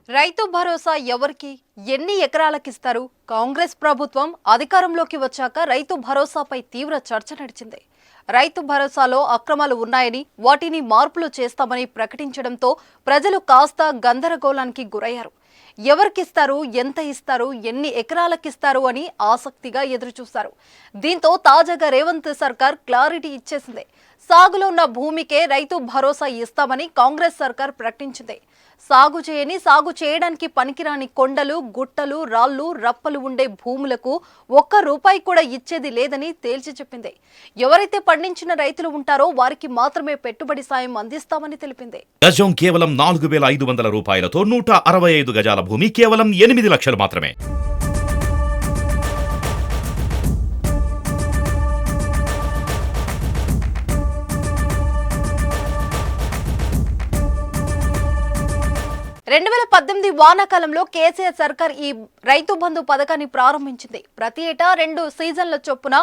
రైతు భరోసా ఎవరికి ఎన్ని ఎకరాలకు ఇస్తారు? కాంగ్రెస్ ప్రభుత్వం అధికారంలోకి వచ్చాక రైతు భరోసాపై తీవ్ర చర్చ నడిచింది. రైతు భరోసాలో అక్రమాలు ఉన్నాయని, వాటిని మార్పులు చేస్తామని ప్రకటించడంతో ప్రజలు కాస్త గందరగోళానికి గురయ్యారు. ఎవరికిస్తారు, ఎంత ఇస్తారు, ఎన్ని ఎకరాలకు ఇస్తారు అని ఆసక్తిగా ఎదురుచూశారు. దీంతో తాజాగా రేవంత్ సర్కార్ క్లారిటీ ఇచ్చేసింది. సాగులో ఉన్న భూమికే రైతు భరోసా ఇస్తామని కాంగ్రెస్ సర్కార్ ప్రకటించింది. సాగు చేయని, సాగు చేయడానికి పనికిరాని కొండలు, గుట్టలు, రాళ్లు, రప్పలు ఉండే భూములకు ₹1 కూడా ఇచ్చేది లేదని తేల్చి చెప్పింది. ఎవరైతే పండించిన రైతులు ఉంటారో వారికి మాత్రమే పెట్టుబడి సాయం అందిస్తామని తెలిపింది. గజం కేవలం ₹4,500తో 165 గజాల భూమి కేవలం 8 లక్షలు మాత్రమే. వానాకాలంలో కేసీఆర్ సర్కార్ ఈ రైతు బంధు పథకాన్ని ప్రారంభించింది. ప్రతి ఏటా 2 సీజన్ల చొప్పున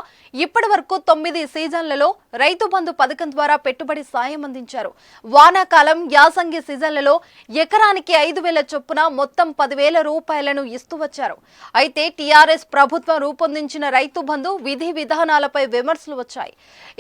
ఇప్పటి వరకు 9 సీజన్లలో రైతు బంధు పథకం ద్వారా పెట్టుబడి సాయం అందించారు. వానాకాలం, యాసంగి సీజన్లలో ఎకరానికి 5,000 చొప్పున మొత్తం ₹10,000 ఇస్తూ వచ్చారు. అయితే టీఆర్ఎస్ ప్రభుత్వం రూపొందించిన రైతు బంధు విధి విధానాలపై విమర్శలు వచ్చాయి.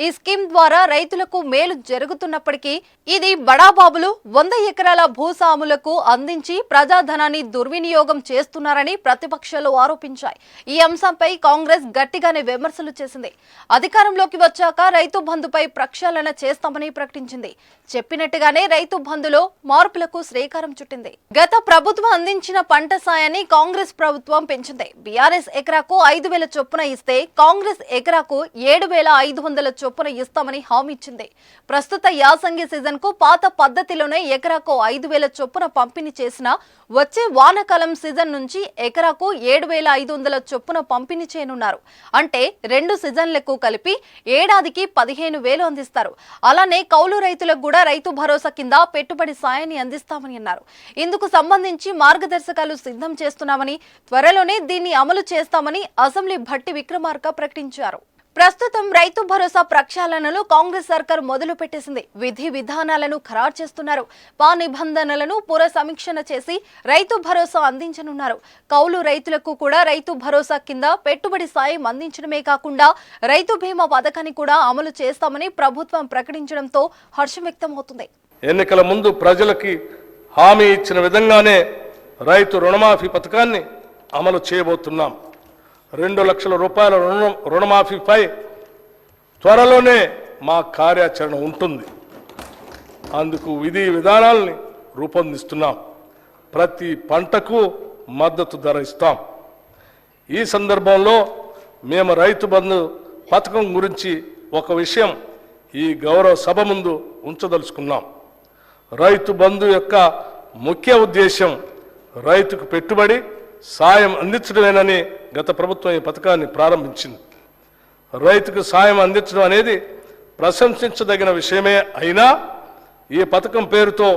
ఈ స్కీమ్ ద్వారా రైతులకు మేలు జరుగుతున్నప్పటికీ ఇది బడాబాబులు 100 ఎకరాల భూస్వాములకు అందించి ప్రజాధనాన్ని దుర్వినియోగం చేస్తున్నారని ప్రతిపక్షాలు ఆరోపించాయి. ఈ అంశంపై కాంగ్రెస్ గట్టిగానే విమర్శలు చేసింది. అధికారంలోకి వచ్చాక రైతు బంధుపై ప్రక్షాళన చేస్తామని ప్రకటించింది. చెప్పినట్టుగానే రైతు బంధులో మార్పులకు శ్రీకారం చుట్టింది. గత ప్రభుత్వం అందించిన పంట సాయాన్ని కాంగ్రెస్ ప్రభుత్వం పెంచింది. బీఆర్ఎస్ ఎకరాకు 5,000 చొప్పున ఇస్తే కాంగ్రెస్ ఎకరాకు 7,500 చొప్పున ఇస్తామని హామీ ఇచ్చింది. ప్రస్తుత యాసంగి సీజన్ కు పాత పద్ధతిలోనే ఎకరాకు 5,000 చొప్పున పంపిణీ చేసిన వచ్చే వానాకాలం సీజన్ నుంచి ఎకరాకు 7,500 చొప్పున పంపిణీ చేయనున్నారు. అంటే 2 సీజన్లకు కలిపి ఏడాదికి 15,000 అందిస్తారు. అలానే కౌలు రైతులకు కూడా రైతు భరోసా కింద పెట్టుబడి సాయాన్ని అందిస్తామని అన్నారు. ఇందుకు సంబంధించి మార్గదర్శకాలు సిద్ధం చేస్తున్నామని, త్వరలోనే దీన్ని అమలు చేస్తామని అసెంబ్లీ భట్టి విక్రమార్క ప్రకటించారు. ప్రస్తుతం రైతు భరోసా ప్రక్షాళనలు కాంగ్రెస్ సర్కార్ మొదలు పెట్టేసింది. విధి విధానాలను ఖరారు చేస్తున్నారు. నిబంధనలను పునఃసమీక్షణ చేసి రైతు భరోసా అందించనున్నారు. కౌలు రైతులకు కూడా రైతు భరోసా కింద పెట్టుబడి సాయం అందించడమే కాకుండా రైతు బీమా పథకాన్ని కూడా అమలు చేస్తామని ప్రభుత్వం ప్రకటించడంతో హర్షం వ్యక్తమవుతుంది. ఎన్నికల ముందు ప్రజలకి హామీ ఇచ్చిన విధంగానే రైతు రుణమాఫీ పథకాన్ని అమలు చేయబోతున్నాం. ₹2 లక్షల రుణమాఫీపై త్వరలోనే మా కార్యాచరణ ఉంటుంది. అందుకు విధి విధానాలని రూపొందిస్తున్నాం. ప్రతి పంటకు మద్దతు ధర ఇస్తాం. ఈ సందర్భంలో మేము రైతు బంధు పథకం గురించి ఒక విషయం ఈ గౌరవ సభ ముందు ఉంచదలుచుకున్నాం. రైతు బంధు యొక్క ముఖ్య ఉద్దేశం రైతుకు పెట్టుబడి సాయం అందించడమేనని గత ప్రభుత్వం ఈ పథకాన్ని ప్రారంభించింది. రైతుకు సాయం అందించడం అనేది ప్రశంసించదగిన విషయమే అయినా ఈ పథకం పేరుతో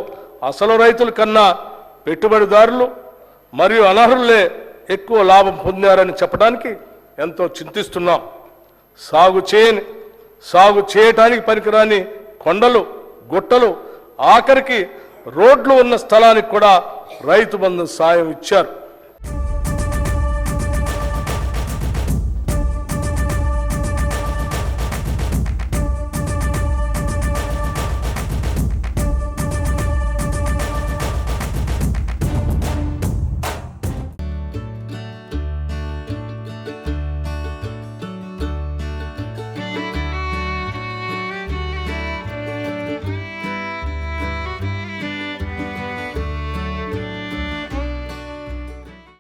అసలు రైతుల కన్నా పెట్టుబడిదారులు మరియు అనర్హులే ఎక్కువ లాభం పొందారని చెప్పడానికి ఎంతో చింతిస్తున్నాం. సాగు చేయటానికి పనికిరాని కొండలు, గుట్టలు, ఆఖరికి రోడ్లు ఉన్న స్థలానికి కూడా రైతు బంధు సాయం ఇచ్చారు.